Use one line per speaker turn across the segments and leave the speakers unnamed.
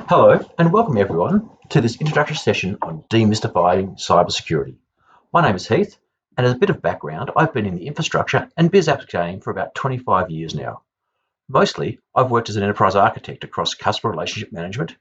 Hello and welcome everyone to this introductory session on demystifying cybersecurity. My name is Heath, and as a bit of background, I've been in the infrastructure and biz apps game for about 25 years now. Mostly, I've worked as an enterprise architect across customer relationship management,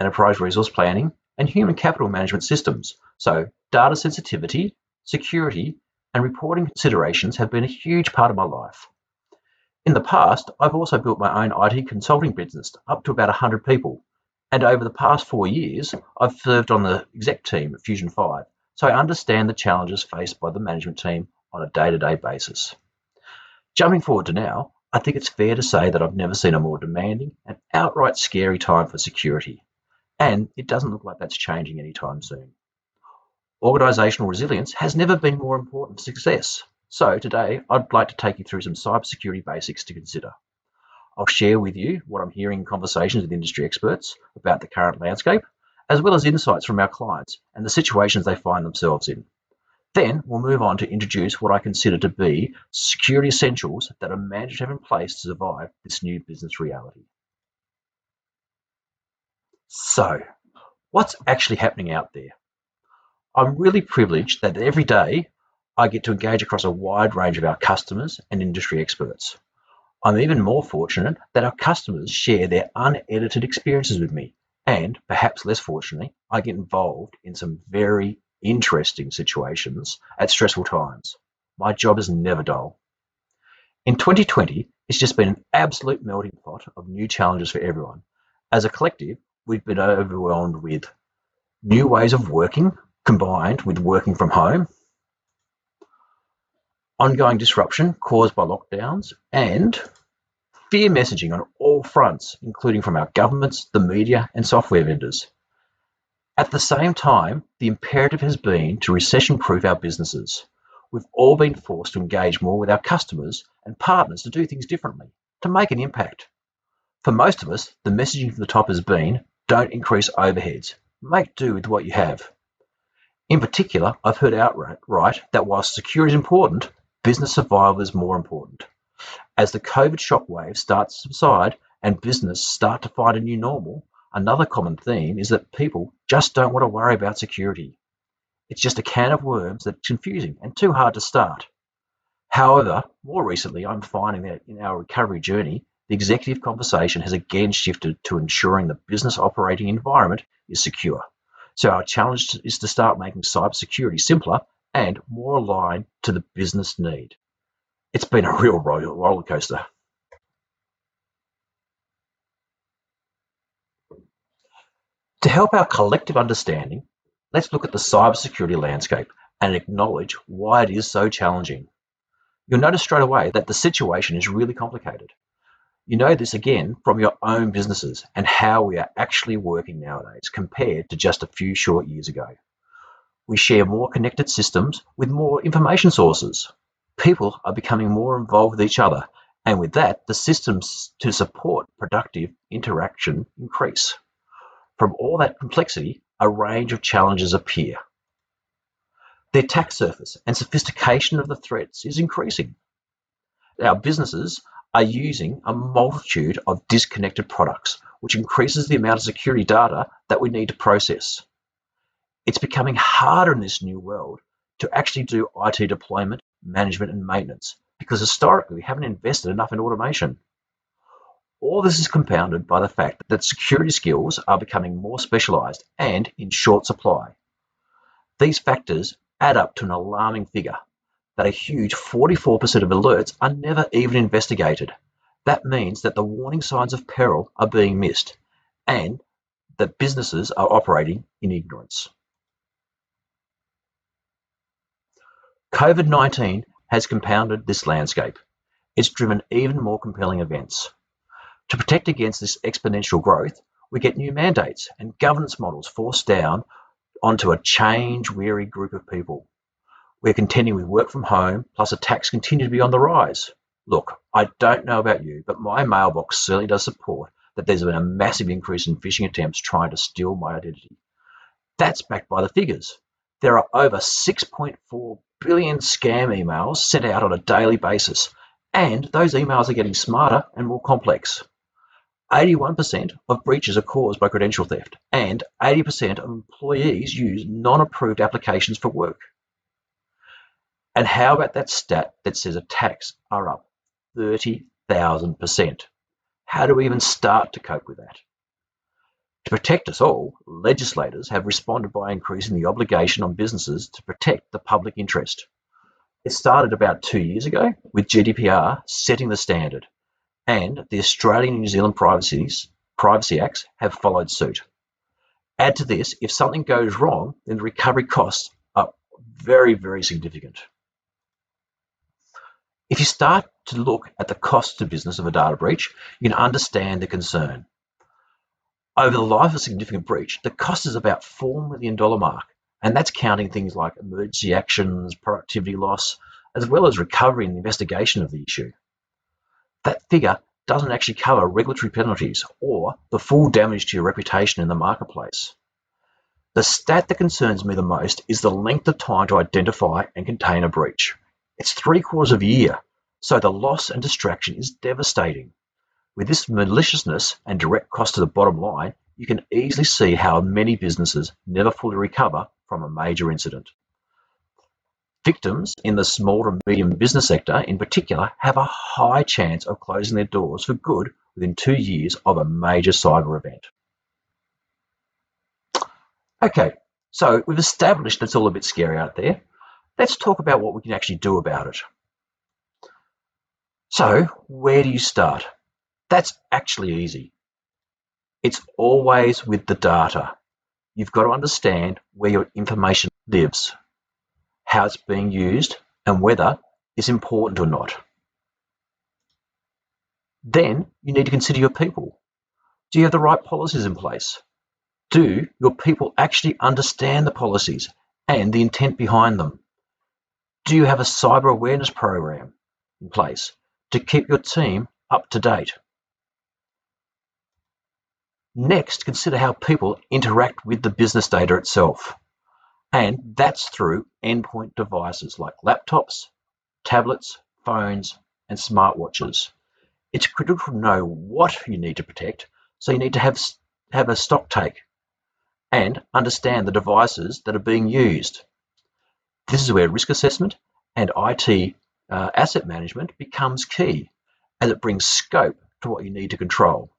enterprise resource planning, and human capital management systems. So data sensitivity, security, and reporting considerations have been a huge part of my life. In the past, I've also built my own IT consulting business up to about 100 people. And over the past 4 years, I've served on the exec team at Fusion 5, so I understand the challenges faced by the management team on a day-to-day basis. Jumping forward to now, I think it's fair to say that I've never seen a more demanding and outright scary time for security. And it doesn't look like that's changing anytime soon. Organisational resilience has never been more important for success. So today, I'd like to take you through some cybersecurity basics to consider. I'll share with you what I'm hearing in conversations with industry experts about the current landscape, as well as insights from our clients and the situations they find themselves in. Then we'll move on to introduce what I consider to be security essentials that are managed to have in place to survive this new business reality. So, what's actually happening out there? I'm really privileged that every day I get to engage across a wide range of our customers and industry experts. I'm even more fortunate that our customers share their unedited experiences with me, and perhaps less fortunately, I get involved in some very interesting situations at stressful times. My job is never dull. In 2020, it's just been an absolute melting pot of new challenges for everyone. As a collective, we've been overwhelmed with new ways of working combined with working from home, ongoing disruption caused by lockdowns, and fear messaging on all fronts, including from our governments, the media, and software vendors. At the same time, the imperative has been to recession-proof our businesses. We've all been forced to engage more with our customers and partners to do things differently, to make an impact. For most of us, the messaging from the top has been, don't increase overheads, make do with what you have. In particular, I've heard outright that while security is important, business survival is more important. As the COVID shockwave starts to subside and business start to find a new normal, another common theme is that people just don't want to worry about security. It's just a can of worms that's confusing and too hard to start. However, more recently, I'm finding that in our recovery journey, the executive conversation has again shifted to ensuring the business operating environment is secure. So our challenge is to start making cybersecurity simpler and more aligned to the business need. It's been a real roller coaster. To help our collective understanding, let's look at the cybersecurity landscape and acknowledge why it is so challenging. You'll notice straight away that the situation is really complicated. You know this again from your own businesses and how we are actually working nowadays compared to just a few short years ago. We share more connected systems with more information sources. People are becoming more involved with each other, and with that, the systems to support productive interaction increase. From all that complexity, a range of challenges appear. The attack surface and sophistication of the threats is increasing. Our businesses are using a multitude of disconnected products, which increases the amount of security data that we need to process. It's becoming harder in this new world to actually do IT deployment, management, and maintenance, because historically we haven't invested enough in automation. All this is compounded by the fact that security skills are becoming more specialized and in short supply. These factors add up to an alarming figure that a huge 44% of alerts are never even investigated. That means that the warning signs of peril are being missed and that businesses are operating in ignorance. COVID-19 has compounded this landscape. It's driven even more compelling events. To protect against this exponential growth, we get new mandates and governance models forced down onto a change-weary group of people. We're contending with work from home, plus attacks continue to be on the rise. Look, I don't know about you, but my mailbox certainly does support that there's been a massive increase in phishing attempts trying to steal my identity. That's backed by the figures. There are over 6.4 billion scam emails sent out on a daily basis, and those emails are getting smarter and more complex. 81% of breaches are caused by credential theft, and 80% of employees use non-approved applications for work. And how about that stat that says attacks are up 30,000%? How do we even start to cope with that? To protect us all, legislators have responded by increasing the obligation on businesses to protect the public interest. It started about 2 years ago with GDPR setting the standard, and the Australian and New Zealand Privacy Acts have followed suit. Add to this, if something goes wrong, then the recovery costs are very, very significant. If you start to look at the cost to business of a data breach, you can understand the concern. Over the life of a significant breach, the cost is about $4 million mark, and that's counting things like emergency actions, productivity loss, as well as recovery and investigation of the issue. That figure doesn't actually cover regulatory penalties or the full damage to your reputation in the marketplace. The stat that concerns me the most is the length of time to identify and contain a breach. It's 3/4 of a year, so the loss and distraction is devastating. With this maliciousness and direct cost to the bottom line, you can easily see how many businesses never fully recover from a major incident. Victims in the small to medium business sector in particular have a high chance of closing their doors for good within 2 years of a major cyber event. Okay, so we've established it's all a bit scary out there. Let's talk about what we can actually do about it. So, where do you start? That's actually easy. It's always with the data. You've got to understand where your information lives, how it's being used, and whether it's important or not. Then you need to consider your people. Do you have the right policies in place? Do your people actually understand the policies and the intent behind them? Do you have a cyber awareness program in place to keep your team up to date? Next, consider how people interact with the business data itself. And that's through endpoint devices like laptops, tablets, phones, and smartwatches. It's critical to know what you need to protect, so you need to have a stock take and understand the devices that are being used. This is where risk assessment and IT asset management becomes key, as it brings scope to what you need to control.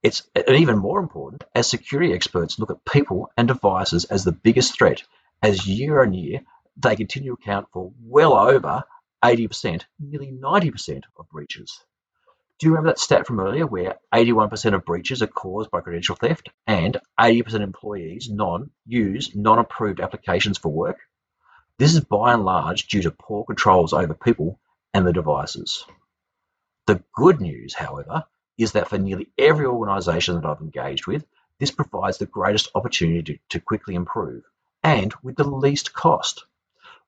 It's even more important as security experts look at people and devices as the biggest threat, as year on year they continue to account for well over 80%, nearly 90% of breaches. Do you remember that stat from earlier where 81% of breaches are caused by credential theft and 80% of employees use non-approved applications for work? This is by and large due to poor controls over people and the devices. The good news, however, is that for nearly every organisation that I've engaged with, this provides the greatest opportunity to quickly improve and with the least cost.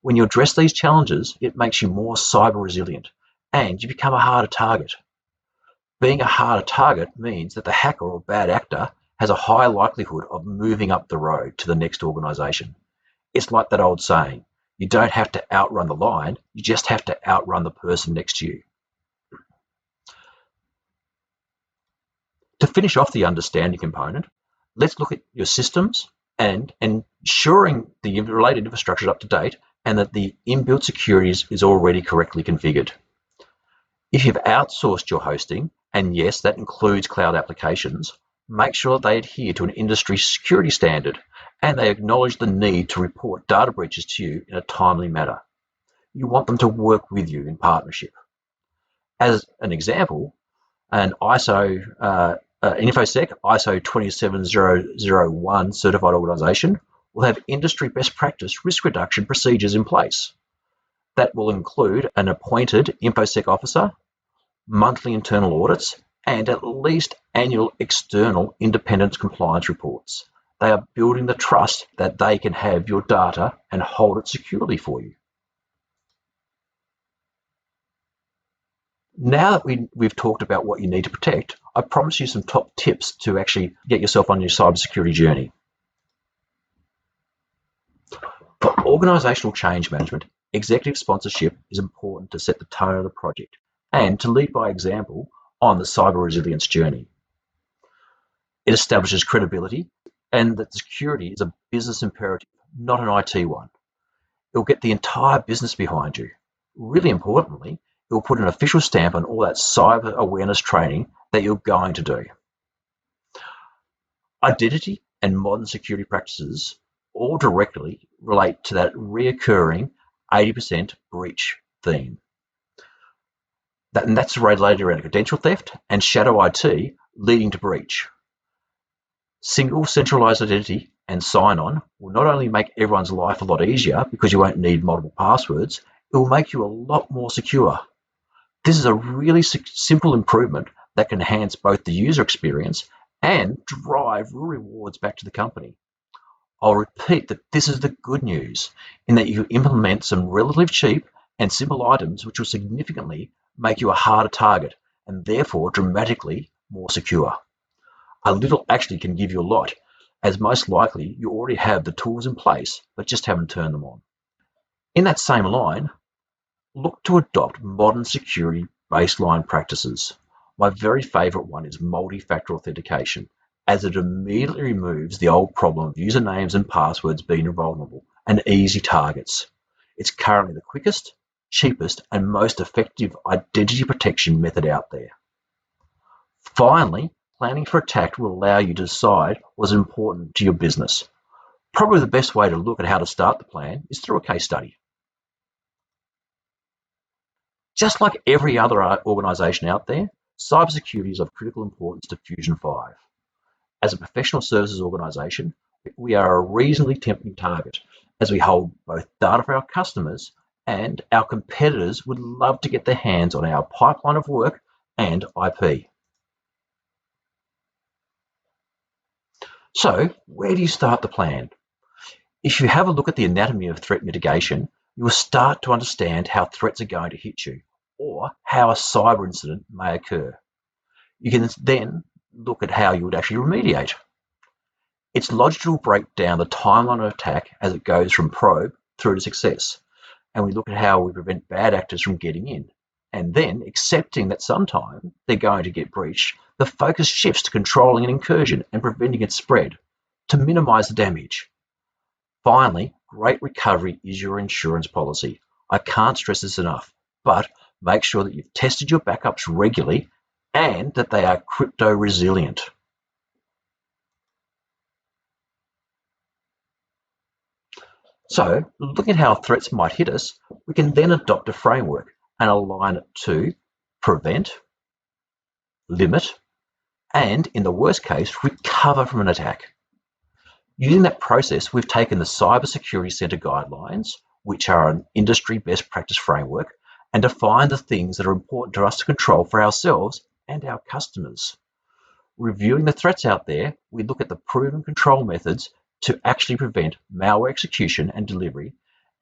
When you address these challenges, it makes you more cyber resilient and you become a harder target. Being a harder target means that the hacker or bad actor has a high likelihood of moving up the road to the next organisation. It's like that old saying, you don't have to outrun the lion, you just have to outrun the person next to you. To finish off the understanding component, let's look at your systems and ensuring the related infrastructure is up to date and that the inbuilt security is already correctly configured. If you've outsourced your hosting, and yes, that includes cloud applications, make sure that they adhere to an industry security standard and they acknowledge the need to report data breaches to you in a timely manner. You want them to work with you in partnership. As an example, an ISO InfoSec ISO 27001 certified organization will have industry best practice risk reduction procedures in place. That will include an appointed InfoSec officer, monthly internal audits, and at least annual external independent compliance reports. They are building the trust that they can have your data and hold it securely for you. Now that we've talked about what you need to protect, I promise you some top tips to actually get yourself on your cybersecurity journey. For organisational change management, executive sponsorship is important to set the tone of the project. And to lead by example, on the cyber resilience journey. It establishes credibility and that security is a business imperative, not an IT one. It will get the entire business behind you. Really importantly, it will put an official stamp on all that cyber awareness training that you're going to do. Identity and modern security practices all directly relate to that reoccurring 80% breach theme. And that's related around credential theft and shadow IT leading to breach. Single centralized identity and sign-on will not only make everyone's life a lot easier because you won't need multiple passwords, it will make you a lot more secure. This is a really simple improvement that can enhance both the user experience and drive real rewards back to the company. I'll repeat that this is the good news in that you implement some relatively cheap and simple items which will significantly make you a harder target and therefore dramatically more secure. A little actually can give you a lot, as most likely you already have the tools in place but just haven't turned them on. In that same line, look to adopt modern security baseline practices. My very favourite one is multi-factor authentication, as it immediately removes the old problem of usernames and passwords being vulnerable and easy targets. It's currently the quickest, cheapest, and most effective identity protection method out there. Finally, planning for attack will allow you to decide what's important to your business. Probably the best way to look at how to start the plan is through a case study. Just like every other organisation out there, cybersecurity is of critical importance to Fusion 5. As a professional services organisation, we are a reasonably tempting target as we hold both data for our customers and our competitors would love to get their hands on our pipeline of work and IP. So, where do you start the plan? If you have a look at the anatomy of threat mitigation, you will start to understand how threats are going to hit you or how a cyber incident may occur. You can then look at how you would actually remediate. It's logical to break down the timeline of attack as it goes from probe through to success, and we look at how we prevent bad actors from getting in. And then, accepting that sometime they're going to get breached, the focus shifts to controlling an incursion and preventing its spread to minimize the damage. Finally, great recovery is your insurance policy. I can't stress this enough, but make sure that you've tested your backups regularly and that they are crypto resilient. So, looking at how threats might hit us, we can then adopt a framework and align it to prevent, limit, and in the worst case, recover from an attack. Using that process, we've taken the Cybersecurity Centre guidelines, which are an industry best practice framework, and defined the things that are important to us to control for ourselves and our customers. Reviewing the threats out there, we look at the proven control methods to actually prevent malware execution and delivery,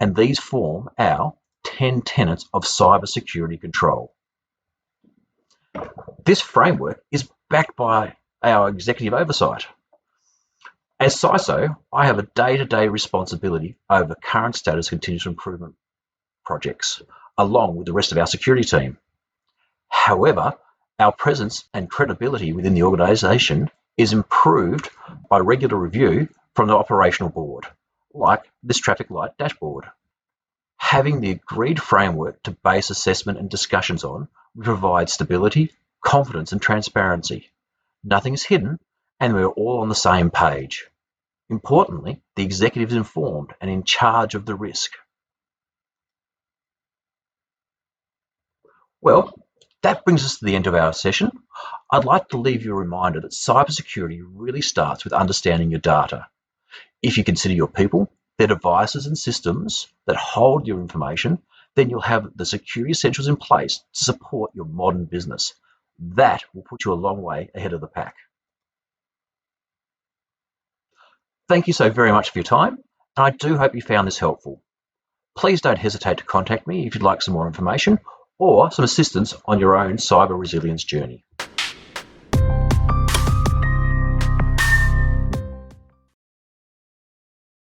and these form our 10 tenets of cybersecurity control. This framework is backed by our executive oversight. As CISO, I have a day-to-day responsibility over current status continuous improvement projects, along with the rest of our security team. However, our presence and credibility within the organisation is improved by regular review from the operational board, like this traffic light dashboard. Having the agreed framework to base assessment and discussions on, we provide stability, confidence and transparency. Nothing is hidden and we're all on the same page. Importantly, the executive is informed and in charge of the risk. Well, that brings us to the end of our session. I'd like to leave you a reminder that cybersecurity really starts with understanding your data. If you consider your people, their devices and systems that hold your information, then you'll have the security essentials in place to support your modern business. That will put you a long way ahead of the pack. Thank you so very much for your time, and I do hope you found this helpful. Please don't hesitate to contact me if you'd like some more information or some assistance on your own cyber resilience journey.